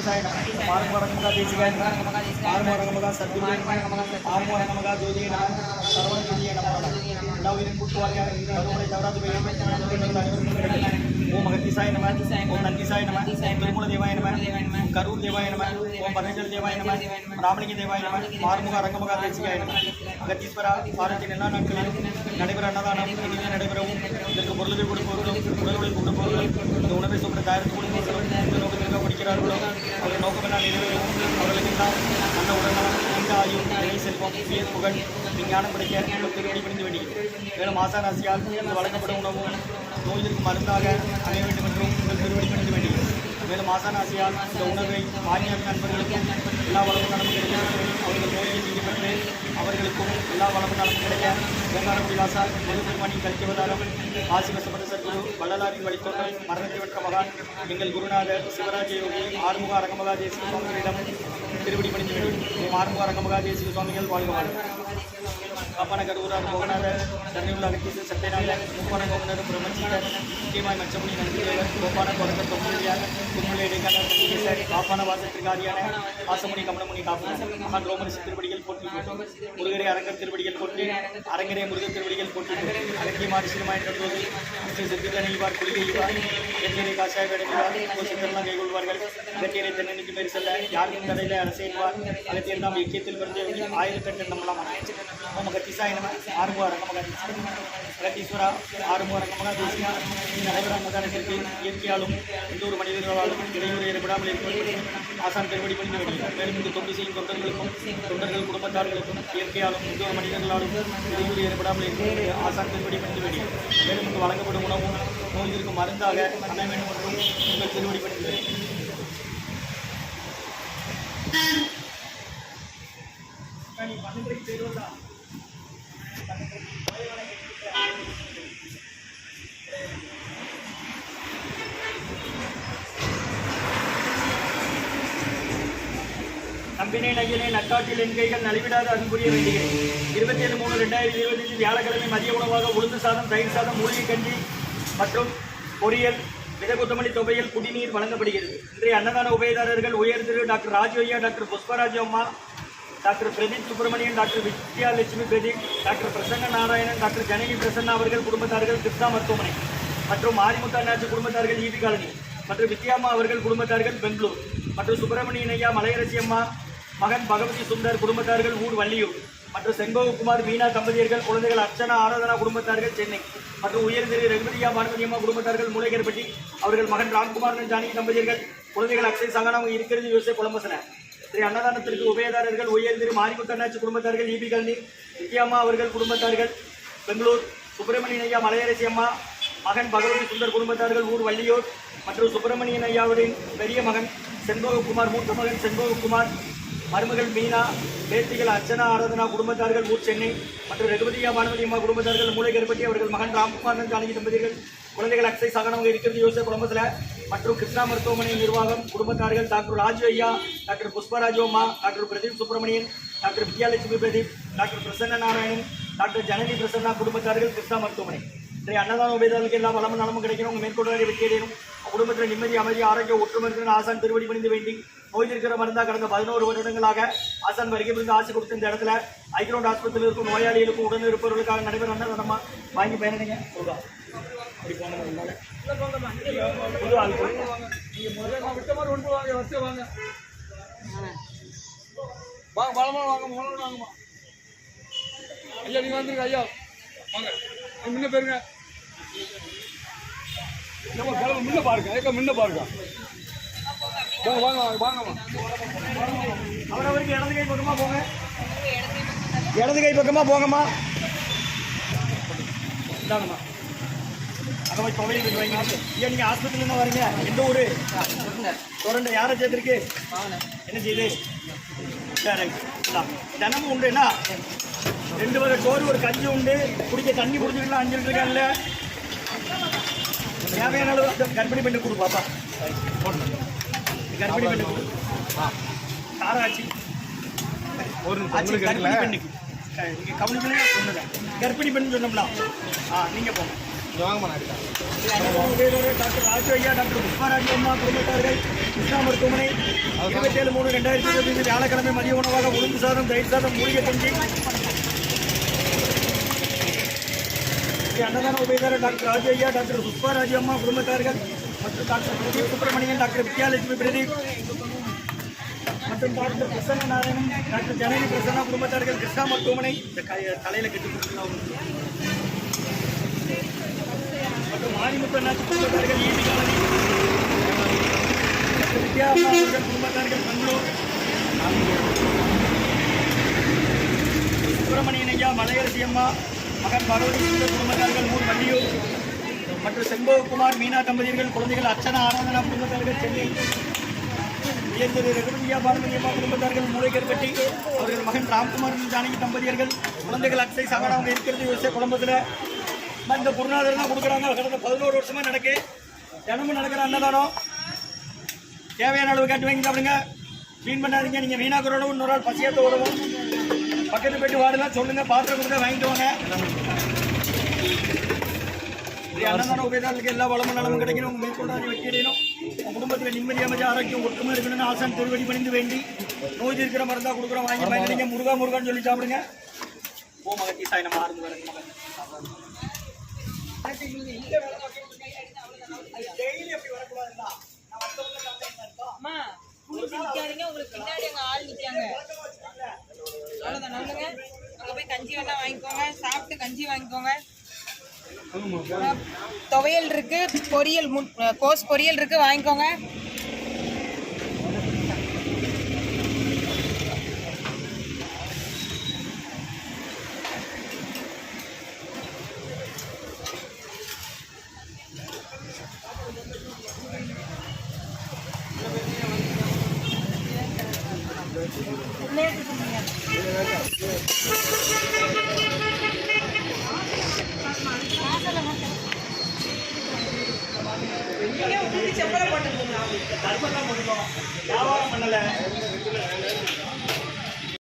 Saina, Marmoranga Desigan, Marmoranga Saturan, Marmoranga Jodiana, Sarvan Judiana, now in Putuaka, Om Magati Saina, Om Nandi Saina, Mula Devana, Karu Devana, Om Panajal Devana, Ramani Devana, Marmoranga Desigan, Gatispara, Paratina, Nadavarana, Nadavara, the Kurlu the Unavis of the Tire, the படிக்கிறார் அவர் நோக்கமெல்லாம் அவர்களுக்கெல்லாம் நல்ல உடல்நலம் நீண்ட ஆயுள் நிலை செல்வம் உயர் புகழ் விஞ்ஞானம் கிடைக்க திருவடி பணிந்து வேண்டியது மேலும் ஆசானாசியால் வழங்கப்படும் உணவும் நோய்களுக்கு மருந்தாக அமைய வேண்டும் என்றும் உங்கள் திருவடி பணிந்து வேண்டியது மேலும் ஆசானாசியால் இந்த உணவை வாங்கிய நண்பர்களுக்கும் எல்லா வளமும் நலமும் கிடைக்க அவர்கள் நோயை நீங்க பெற்று அவர்களுக்கும் எல்லா வளமும் நலமும் கிடைக்க வெங்காரமுடி வாசால் முழுமணி கல்கிவதாரம் ஆசிவசப்பட்ட சத்குரு வள்ளலாரின் வழித்தோன்றல் மரணத்தை வெற்ற மகான் எங்கள் குருநாதர் சிவராஜ யோகி ஆறுமுக அரங்கமகா தேசிக சுவாமிகளிடம் திருவடி பணிந்து வேண்டும் ஆறுமுக அரங்கமகா தேசிக சுவாமிகள் வாழ்க காப்பான கருவூரார் கோகநாதர் தன்னியுள்ள அகத்தீசர் சத்தியநாதர் முப்பான கோகநாதர் பிரம்மச்சீரர் முக்கியமாய் மச்சமுனி நந்திதேவர் கோப்பான கொரக்க தொங்குழியார் கும்முளை இடைக்கான சர் காப்பான வாசத்திற்காரியான ஆசமுனி கமலமுனி காப்பான மகான் ரோமரிசி திருவடிகள் போற்றி முருகரே அரங்கர் திருவடிகள் போற்றி அரங்கரே முருகர் திருவடிகள் போற்றி அலக்கியமாறு சிறுமாய் கட்டுவது ஸ்ரீ சித்திரனைவார் குளிகைவார் வெற்றியரை காசாய வேடைவார் கோஷத்தெல்லாம் கைகொள்வார்கள் வெற்றியரை தென்னணிக்கு மேறி செல்ல யாருக்கும் தடையில அரசேற்பார் அகத்தியர் நாம் இயக்கியத்தில் வந்து ஆயிரத்தெட்டு நம்மளாம் Tisayana, Armor, Ratiswara, Armor, Desiga, Nagara, Yakialum, Indur Madinal, Asan Terry, very to Topi, Total Kumatar, Yakialum, Indur Madinal, Asan Terry, very to Valaka, no Maranda, நம்பினை நகிலை நட்டாற்றில் என் கைகள் நலிவிடாத அன்புரிய வேண்டுகிறேன் 27/3/2025 வியாழக்கிழமை மதிய உணவாக உளுந்து சாதம் தயிர் சாதம் மூலிகை கஞ்சி மற்றும் பொரியல் விதகுத்தமல்லி தொகையில் குடிநீர் வழங்கப்படுகிறது இன்றைய அன்னதான உபயதாரர்கள் உயர் திரு டாக்டர் ராஜோய்யா டாக்டர் புஷ்பராஜ் அம்மா doctor Pradeep Subramanian doctor Vidyalakshmi Pradeep doctor Prasanna Narayanan doctor Janani Prasanna அவர்கள் குடும்பத்தார்கள் கிருஷ்ணா மருத்துவமனை மற்றும் மாரிமுத்தா நாச்சு குடும்பத்தார்கள் ஈபி காலனி மற்றும் வித்யாம்மா அவர்கள் குடும்பத்தார்கள் பெங்களூர் மற்றும் சுப்பிரமணியன் ஐயா மலையரசி அம்மா மகன் பகவதி சுந்தர் குடும்பத்தார்கள் ஊர் வள்ளியூர் மற்றும் செண்பககுமார் மீனா தம்பதியர்கள் குழந்தைகள் அர்ச்சனா ஆராதனா குடும்பத்தார்கள் சென்னை மற்றும் உயர் திரு ரகுபதியா பானுமதி அம்மா குடும்பத்தார்கள் மூளைகர்பட்டி அவர்கள் மகன் ராம்குமார் ஜானகி தம்பதியர்கள் குழந்தைகள் அக்ஷய் சங்கனாக இருக்கிறது யோசை கொலம்பசன ஸ்ரீ அன்னதானத்திற்கு உபயதாரர்கள் உயர் திரு மாரிமுத்தண்ணாச்சி குடும்பத்தார்கள் ஈபி கல்னி வித்யாம்மா அவர்கள் குடும்பத்தார்கள் பெங்களூர் சுப்பிரமணியன் ஐயா மலையரசி அம்மா மகன் பகவதி சுந்தர் குடும்பத்தார்கள் ஊர் வள்ளியூர் மற்றும் சுப்பிரமணியன் ஐயாவுடன் பெரிய மகன் செண்பககுமார் மூத்த மகன் செண்பககுமார் மருமகள் மீனா பேத்திகள் அர்ச்சனா ஆராதனா குடும்பத்தார்கள் ஊர் சென்னை மற்றும் ரகுபதியா பானுமதி அம்மா குடும்பத்தார்கள் மூளைகர்பட்டி அவர்கள் மகன் ராம்குமார் ஜானகி தம்பதிகள் குழந்தைகள் அக்ஷய் சகனமாக இருக்கிறது யோசை குடும்பத்தில் மற்றும் கிருஷ்ணா மருத்துவமனை நிர்வாகம் குடும்பத்தார்கள் டாக்டர் ராஜு ஐயா டாக்டர் புஷ்பராஜு அம்மா doctor Pradeep Subramanian doctor Vidyalakshmi Pradeep doctor Prasanna Narayanan doctor Janani Prasanna குடும்பத்தார்கள் கிருஷ்ணா மருத்துவமனை இன்றைய அன்னதான உபயதாரர்களுக்கு எல்லா வளமும் நலமும் கிடைக்கணும் உங்கள் மேற்கொள்வதை வெற்றியடையணும் குடும்பத்தில் நிம்மதி அமைதி ஆரோக்கிய ஒற்றுமை இருக்கிற ஆசான் திருவடி பணிந்து வேண்டி நோய் இருக்கிற மருந்தா கடந்த 11 வருடங்களாக ஆசான் வருகை புரிந்து ஆசை கொடுத்த இந்த இடத்துல ஐக்ரௌண்ட் ஆஸ்பத்திரியில் இருக்கும் நோயாளிகளுக்கும் உடன் இருப்பவர்களுக்காக நடைபெற அன்னதானமா வாங்கி பயனடைங்க சொல்லுவாங்க புது ஆளுக்கு நீங்கள் விட்ட மாதிரி ஒன்று வாங்க வச்சு வாங்க வாங்க பலமாக வாங்க முதல்ல வாங்கம்மா ஐயா நீங்கள் வந்துருங்க ஐயா வாங்க முன்ன பேருங்க முன்ன பாருங்க முன்ன பாருங்க வாங்க வாங்கம்மா அவரவருக்கு இடது கை பக்கமாக போங்க இடது கை பக்கமாக போங்கம்மா இந்தாங்கம்மா அங்கே போய் தொகையில் போய் வைங்க ஐயா நீங்கள் ஆஸ்பத்திரியில் வரீங்க எந்த ஊர் தொடர்ந்து யாரை சேர்த்துருக்கு என்ன செய்யுது சரி தினமும் உண்டு என்ன 2 வகை சோறு ஒரு கஞ்சி உண்டு குடிக்க தண்ணி குடிச்சுக்கலாம் 5 லிட்டர் இருக்காங்கல்ல தேவையான அளவு கர்ப்பிணி பெண்ணு கொடு பாப்பா கர்ப்பிணி பெண்ணு கொடு காராட்சி ஒரு கர்ப்பிணி பெண்ணுக்கு நீங்கள் கவனிக்கணும் சொன்னதா கர்ப்பிணி பெண்ணு சொன்னோம்னா நீங்கள் போங்க டாக்டர் ராஜு ஐயா, டாக்டர் புஷ்பராஜ் அம்மா குடும்பத்தார்கள் கிருஷ்ணா மருத்துவமனை 27/3/2025 வியாழக்கிழமை மதிய உணவாக உளுந்து சாதம், தயிர் சாதம், மூலிகை கஞ்சி. அன்னதான உபயதாரர் டாக்டர் ராஜு ஐயா, டாக்டர் புஷ்பராஜ் அம்மா குடும்பத்தார்கள் மற்றும் டாக்டர் பிரதீப் சுப்பிரமணியன், டாக்டர் வித்யாலட்சுமி பிரதீப் மற்றும் டாக்டர் பிரசன்ன நாராயணன், டாக்டர் ஜனனி பிரசன்னா குடும்பத்தார்கள் கிருஷ்ணா மருத்துவமனை. இந்த தலையில கட்டி கொடுத்துருக்காங்க. மற்றும் மாரிமுத்து அண்ணாச்சி குடும்பத்தார்கள் ஈசி காலனி, டாக்டர் வித்யா அவர்கள் குடும்பத்தார்கள் பெங்களூர், சுப்பிரமணியன் ஐயா, மலையரசி அம்மா மகன் பகவதி சுந்தர் குடும்பத்தார்கள் ஊர் வள்ளியூர் மற்றும் செண்பககுமார் மீனா தம்பதியர்கள் குழந்தைகள் அர்ச்சனா ஆராதனா குடும்பத்தார்கள் சென்னை, உயர்ந்தது ரகுபதியா பாரதி அம்மா குடும்பத்தார்கள் மூளைக்கற்பட்டி அவர்கள் மகன் ராம்குமார் ஜானகி தம்பதியர்கள் குழந்தைகள் அக்ஷய் சகனா அவங்க இருக்கிறது யோசிய குடும்பத்தில். இந்த குருநாதர் தான் கொடுக்குறாங்க. கடந்த 11 வருஷமா நடக்கு. தினமும் நடக்கிற அன்னதானம். தேவையான அளவு கேட்டு வாங்கி சாப்பிடுங்க. வீண் பண்ணாதீங்க. நீங்கள் வீணாக்கிறோட இன்னொரு ஆள் பசியாத்த உதவும். பக்கத்து போயிட்டு வாடலாம் சொல்லுங்க, பாத்திரம் கொடுங்க, வாங்கிட்டு வாங்க. அன்னதான உபயதாரர்களுக்கு எல்லா வளமும் நலமும் கிடைக்கணும். மேற்கொண்டாடி வைக்கணும். குடும்பத்தில் நிம்மதி அமைதி ஆரோக்கியம் ஒற்றுமை இருக்கணும்னு ஆசான் திருவடி பணிந்து வேண்டி நோய் இருக்கிற மருந்தா கொடுக்குறோம், வாங்கி பயன்படுங்க. முருகா முருகான்னு சொல்லி சாப்பிடுங்க. ஓ மகத்தி சாய் நம்ம ஆரம்பி வரக்கு மகன் டெய்லி அப்படி வரக்கூடாதுங்களா? உங்களுக்கு பின்னாடி அங்க ஆள் நிக்காங்க. அவ்வளவுதான். நல்லுங்க. அங்க போய் கஞ்சி வேணா வாங்கிக்கோங்க. சாப்பிட்டு கஞ்சி வாங்கிக்கோங்க. துவையல் இருக்கு, பொரியல் கோஸ் பொரியல் இருக்கு, வாங்கிக்கோங்க. வியாபாரம் பண்ணல.